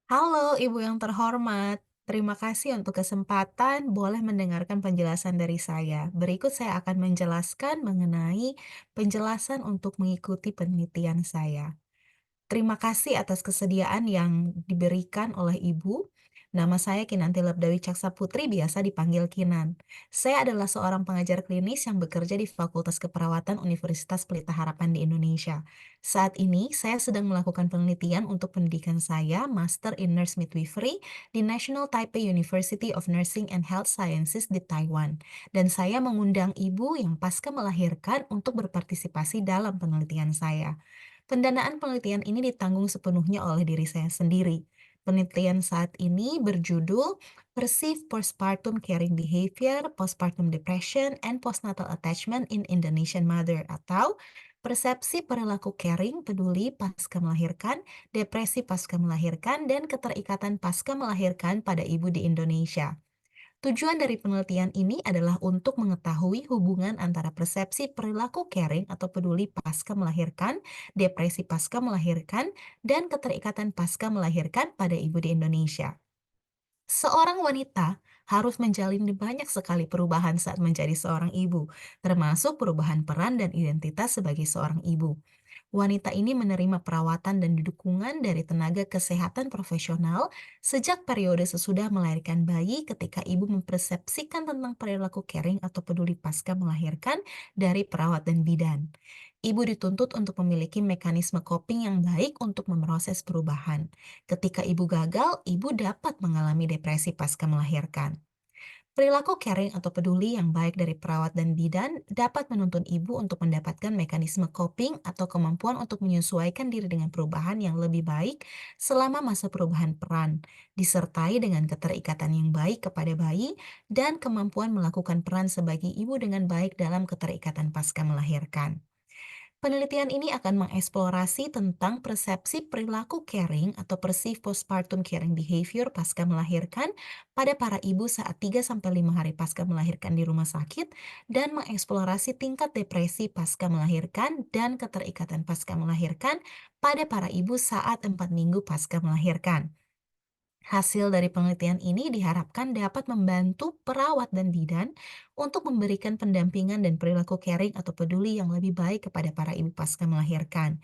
Halo Ibu yang terhormat, terima kasih untuk kesempatan boleh mendengarkan penjelasan dari saya. Berikut saya akan menjelaskan mengenai penjelasan untuk mengikuti penelitian saya. Terima kasih atas kesediaan yang diberikan oleh Ibu. Nama saya Kinanti Lebdawi Caksa Putri, biasa dipanggil Kinan. Saya adalah seorang pengajar klinis yang bekerja di Fakultas Keperawatan Universitas Pelita Harapan di Indonesia. Saat ini, saya sedang melakukan penelitian untuk pendidikan saya, Master in Nurse Midwifery, di National Taipei University of Nursing and Health Sciences di Taiwan. Dan saya mengundang Ibu yang pasca melahirkan untuk berpartisipasi dalam penelitian saya. Pendanaan penelitian ini ditanggung sepenuhnya oleh diri saya sendiri. Penelitian saat ini berjudul Perceived Postpartum Caring Behavior, Postpartum Depression, and Postnatal Attachment in Indonesian Mother atau Persepsi Perilaku Caring Peduli Pasca Melahirkan, Depresi Pasca Melahirkan, dan Keterikatan Pasca Melahirkan pada Ibu di Indonesia. Tujuan dari penelitian ini adalah untuk mengetahui hubungan antara persepsi perilaku caring atau peduli pasca melahirkan, depresi pasca melahirkan, dan keterikatan pasca melahirkan pada ibu di Indonesia. Seorang wanita harus menjalani banyak sekali perubahan saat menjadi seorang ibu, termasuk perubahan peran dan identitas sebagai seorang ibu. Wanita ini menerima perawatan dan dukungan dari tenaga kesehatan profesional sejak periode sesudah melahirkan bayi ketika ibu mempersepsikan tentang perilaku caring atau peduli pasca melahirkan dari perawat dan bidan. Ibu dituntut untuk memiliki mekanisme coping yang baik untuk memproses perubahan. Ketika ibu gagal, ibu dapat mengalami depresi pasca melahirkan. Perilaku caring atau peduli yang baik dari perawat dan bidan dapat menuntun ibu untuk mendapatkan mekanisme coping atau kemampuan untuk menyesuaikan diri dengan perubahan yang lebih baik selama masa perubahan peran, disertai dengan keterikatan yang baik kepada bayi dan kemampuan melakukan peran sebagai ibu dengan baik dalam keterikatan pasca melahirkan. Penelitian ini akan mengeksplorasi tentang persepsi perilaku caring atau perceived postpartum caring behavior pasca melahirkan pada para ibu saat 3-5 hari pasca melahirkan di rumah sakit dan mengeksplorasi tingkat depresi pasca melahirkan dan keterikatan pasca melahirkan pada para ibu saat 4 minggu pasca melahirkan. Hasil dari penelitian ini diharapkan dapat membantu perawat dan bidan untuk memberikan pendampingan dan perilaku caring atau peduli yang lebih baik kepada para ibu pasca melahirkan.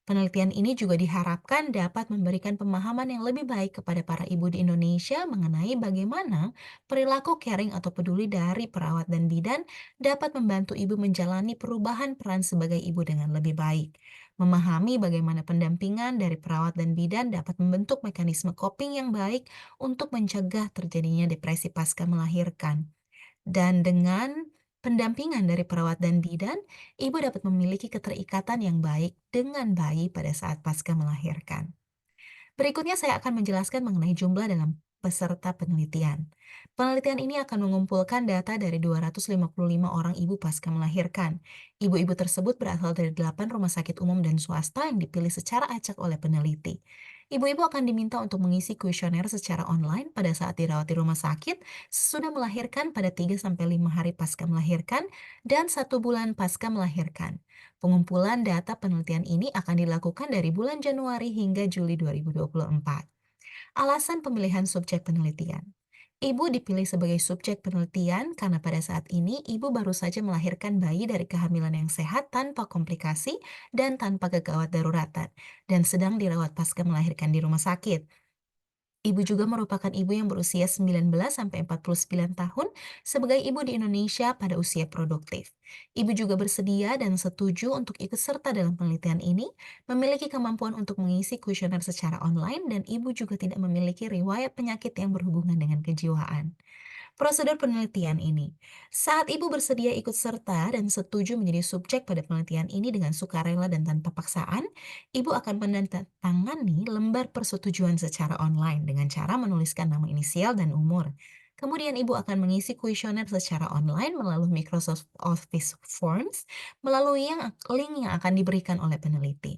Penelitian ini juga diharapkan dapat memberikan pemahaman yang lebih baik kepada para ibu di Indonesia mengenai bagaimana perilaku caring atau peduli dari perawat dan bidan dapat membantu ibu menjalani perubahan peran sebagai ibu dengan lebih baik. Memahami bagaimana pendampingan dari perawat dan bidan dapat membentuk mekanisme coping yang baik untuk mencegah terjadinya depresi pasca melahirkan. Dan dengan pendampingan dari perawat dan bidan, ibu dapat memiliki keterikatan yang baik dengan bayi pada saat pasca melahirkan. Berikutnya saya akan menjelaskan mengenai jumlah dalam peserta penelitian. Penelitian ini akan mengumpulkan data dari 255 orang ibu pasca melahirkan. Ibu-ibu tersebut berasal dari 8 rumah sakit umum dan swasta yang dipilih secara acak oleh peneliti. Ibu-ibu akan diminta untuk mengisi kuesioner secara online pada saat dirawat di rumah sakit sesudah melahirkan pada 3-5 hari pasca melahirkan dan 1 bulan pasca melahirkan. Pengumpulan data penelitian ini akan dilakukan dari bulan Januari hingga Juli 2024. Alasan pemilihan subjek penelitian. Ibu dipilih sebagai subjek penelitian karena pada saat ini ibu baru saja melahirkan bayi dari kehamilan yang sehat tanpa komplikasi dan tanpa kegawat daruratan dan sedang dirawat pasca melahirkan di rumah sakit. Ibu juga merupakan ibu yang berusia 19-49 tahun sebagai ibu di Indonesia pada usia produktif. Ibu juga bersedia dan setuju untuk ikut serta dalam penelitian ini, memiliki kemampuan untuk mengisi kuesioner secara online, dan ibu juga tidak memiliki riwayat penyakit yang berhubungan dengan kejiwaan. Prosedur penelitian ini. Saat ibu bersedia ikut serta dan setuju menjadi subjek pada penelitian ini dengan sukarela dan tanpa paksaan, ibu akan menandatangani lembar persetujuan secara online dengan cara menuliskan nama inisial dan umur. Kemudian ibu akan mengisi kuesioner secara online melalui Microsoft Office Forms melalui link yang akan diberikan oleh peneliti.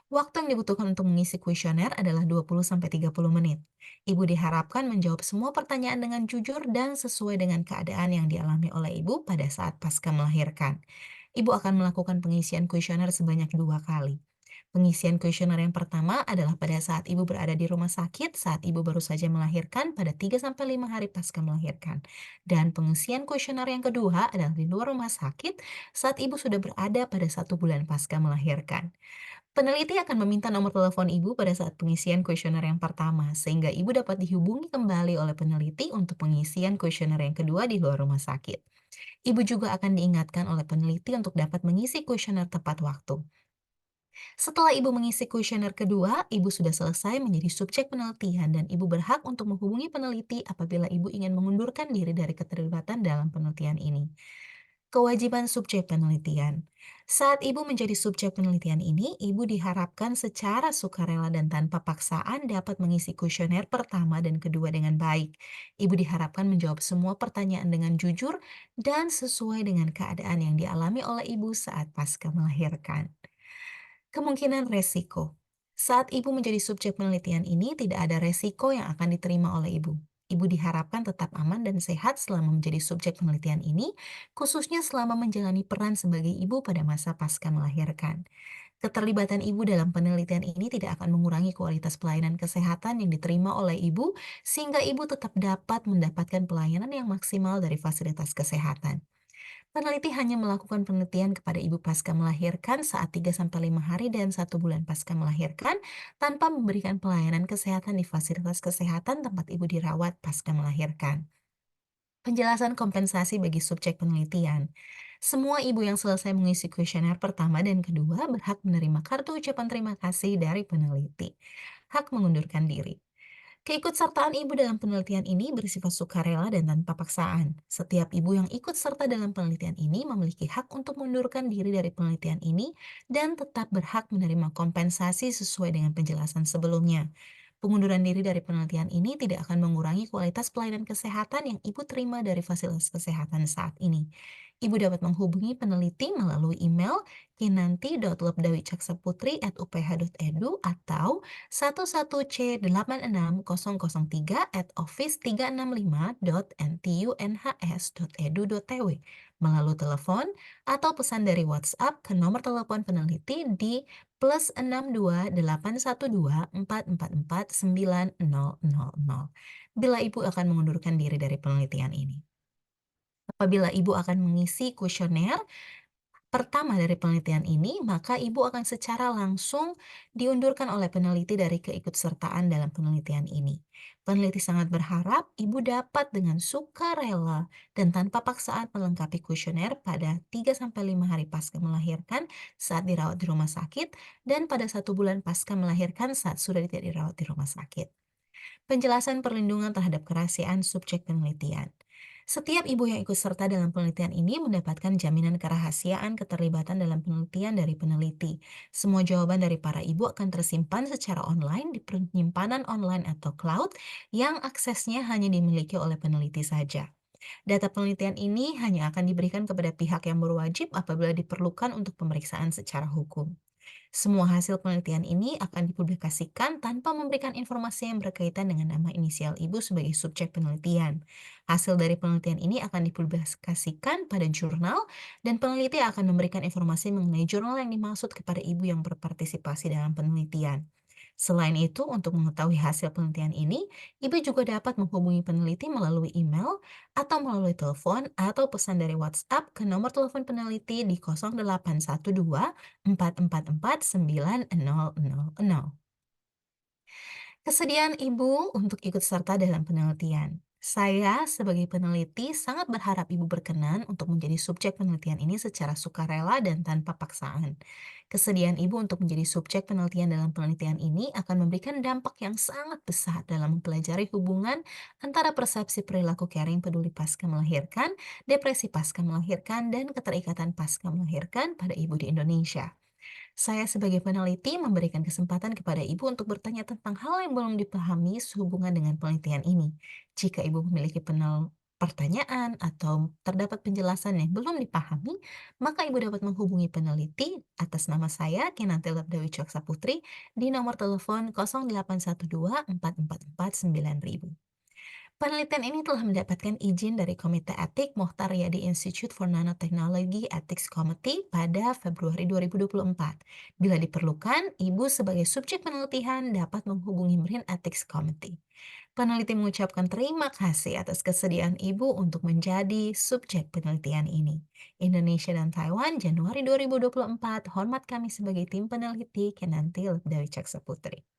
Waktu yang dibutuhkan untuk mengisi kuesioner adalah 20-30 menit. Ibu diharapkan menjawab semua pertanyaan dengan jujur dan sesuai dengan keadaan yang dialami oleh ibu pada saat pasca melahirkan. Ibu akan melakukan pengisian kuesioner sebanyak 2 kali. Pengisian kuesioner yang pertama adalah pada saat ibu berada di rumah sakit saat ibu baru saja melahirkan pada 3 sampai 5 hari pasca melahirkan. Dan pengisian kuesioner yang kedua adalah di luar rumah sakit saat ibu sudah berada pada 1 bulan pasca melahirkan. Peneliti akan meminta nomor telepon ibu pada saat pengisian kuesioner yang pertama, sehingga ibu dapat dihubungi kembali oleh peneliti untuk pengisian kuesioner yang kedua di luar rumah sakit. Ibu juga akan diingatkan oleh peneliti untuk dapat mengisi kuesioner tepat waktu. Setelah ibu mengisi kuesioner kedua, ibu sudah selesai menjadi subjek penelitian dan ibu berhak untuk menghubungi peneliti apabila ibu ingin mengundurkan diri dari keterlibatan dalam penelitian ini. Kewajiban subjek penelitian. Saat ibu menjadi subjek penelitian ini, ibu diharapkan secara sukarela dan tanpa paksaan dapat mengisi kuesioner pertama dan kedua dengan baik. Ibu diharapkan menjawab semua pertanyaan dengan jujur dan sesuai dengan keadaan yang dialami oleh ibu saat pasca melahirkan. Kemungkinan resiko. Saat ibu menjadi subjek penelitian ini, tidak ada resiko yang akan diterima oleh ibu. Ibu diharapkan tetap aman dan sehat selama menjadi subjek penelitian ini, khususnya selama menjalani peran sebagai ibu pada masa pasca melahirkan. Keterlibatan ibu dalam penelitian ini tidak akan mengurangi kualitas pelayanan kesehatan yang diterima oleh ibu, sehingga ibu tetap dapat mendapatkan pelayanan yang maksimal dari fasilitas kesehatan. Peneliti hanya melakukan penelitian kepada ibu pasca melahirkan saat 3 sampai 5 hari dan 1 bulan pasca melahirkan tanpa memberikan pelayanan kesehatan di fasilitas kesehatan tempat ibu dirawat pasca melahirkan. Penjelasan kompensasi bagi subjek penelitian. Semua ibu yang selesai mengisi kuesioner pertama dan kedua berhak menerima kartu ucapan terima kasih dari peneliti. Hak mengundurkan diri. Keikutsertaan ibu dalam penelitian ini bersifat sukarela dan tanpa paksaan. Setiap ibu yang ikut serta dalam penelitian ini memiliki hak untuk mengundurkan diri dari penelitian ini dan tetap berhak menerima kompensasi sesuai dengan penjelasan sebelumnya. Pengunduran diri dari penelitian ini tidak akan mengurangi kualitas pelayanan kesehatan yang ibu terima dari fasilitas kesehatan saat ini. Ibu dapat menghubungi peneliti melalui email kinanti.lebdawicaksaputri@uph.edu atau 11c86kosong3@office365.ntunhs.edu.tw melalui telepon atau pesan dari WhatsApp ke nomor telepon peneliti di +62812444900 bila ibu akan mengundurkan diri dari penelitian ini. Apabila ibu akan mengisi kuesioner pertama dari penelitian ini, maka ibu akan secara langsung diundurkan oleh peneliti dari keikutsertaan dalam penelitian ini. Peneliti sangat berharap ibu dapat dengan sukarela dan tanpa paksaan melengkapi kuesioner pada 3 sampai 5 hari pasca melahirkan saat dirawat di rumah sakit dan pada 1 bulan pasca melahirkan saat sudah tidak dirawat di rumah sakit. Penjelasan perlindungan terhadap kerahasiaan subjek penelitian. Setiap ibu yang ikut serta dalam penelitian ini mendapatkan jaminan kerahasiaan keterlibatan dalam penelitian dari peneliti. Semua jawaban dari para ibu akan tersimpan secara online di penyimpanan online atau cloud yang aksesnya hanya dimiliki oleh peneliti saja. Data penelitian ini hanya akan diberikan kepada pihak yang berwajib apabila diperlukan untuk pemeriksaan secara hukum. Semua hasil penelitian ini akan dipublikasikan tanpa memberikan informasi yang berkaitan dengan nama inisial ibu sebagai subjek penelitian. Hasil dari penelitian ini akan dipublikasikan pada jurnal dan peneliti akan memberikan informasi mengenai jurnal yang dimaksud kepada ibu yang berpartisipasi dalam penelitian. Selain itu, untuk mengetahui hasil penelitian ini, ibu juga dapat menghubungi peneliti melalui email atau melalui telepon atau pesan dari WhatsApp ke nomor telepon peneliti di 0812 444 9000. Kesediaan ibu untuk ikut serta dalam penelitian. Saya sebagai peneliti sangat berharap ibu berkenan untuk menjadi subjek penelitian ini secara sukarela dan tanpa paksaan. Kesediaan ibu untuk menjadi subjek penelitian dalam penelitian ini akan memberikan dampak yang sangat besar dalam mempelajari hubungan antara persepsi perilaku caring peduli pasca melahirkan, depresi pasca melahirkan, dan keterikatan pasca melahirkan pada ibu di Indonesia. Saya sebagai peneliti memberikan kesempatan kepada ibu untuk bertanya tentang hal yang belum dipahami sehubungan dengan penelitian ini. Jika ibu memiliki pertanyaan atau terdapat penjelasan yang belum dipahami, maka ibu dapat menghubungi peneliti atas nama saya, Kinanti Labdawi Caksa Putri, di nomor telepon 0812 444 9000. Penelitian ini telah mendapatkan izin dari Komite Etik Mohtar Yadi Institute for Nanotechnology Ethics Committee pada Februari 2024. Bila diperlukan, ibu sebagai subjek penelitian dapat menghubungi Marine Ethics Committee. Peneliti mengucapkan terima kasih atas kesediaan ibu untuk menjadi subjek penelitian ini. Indonesia dan Taiwan, Januari 2024, hormat kami sebagai tim peneliti, Kenanti Lebdawi Caksa Putri.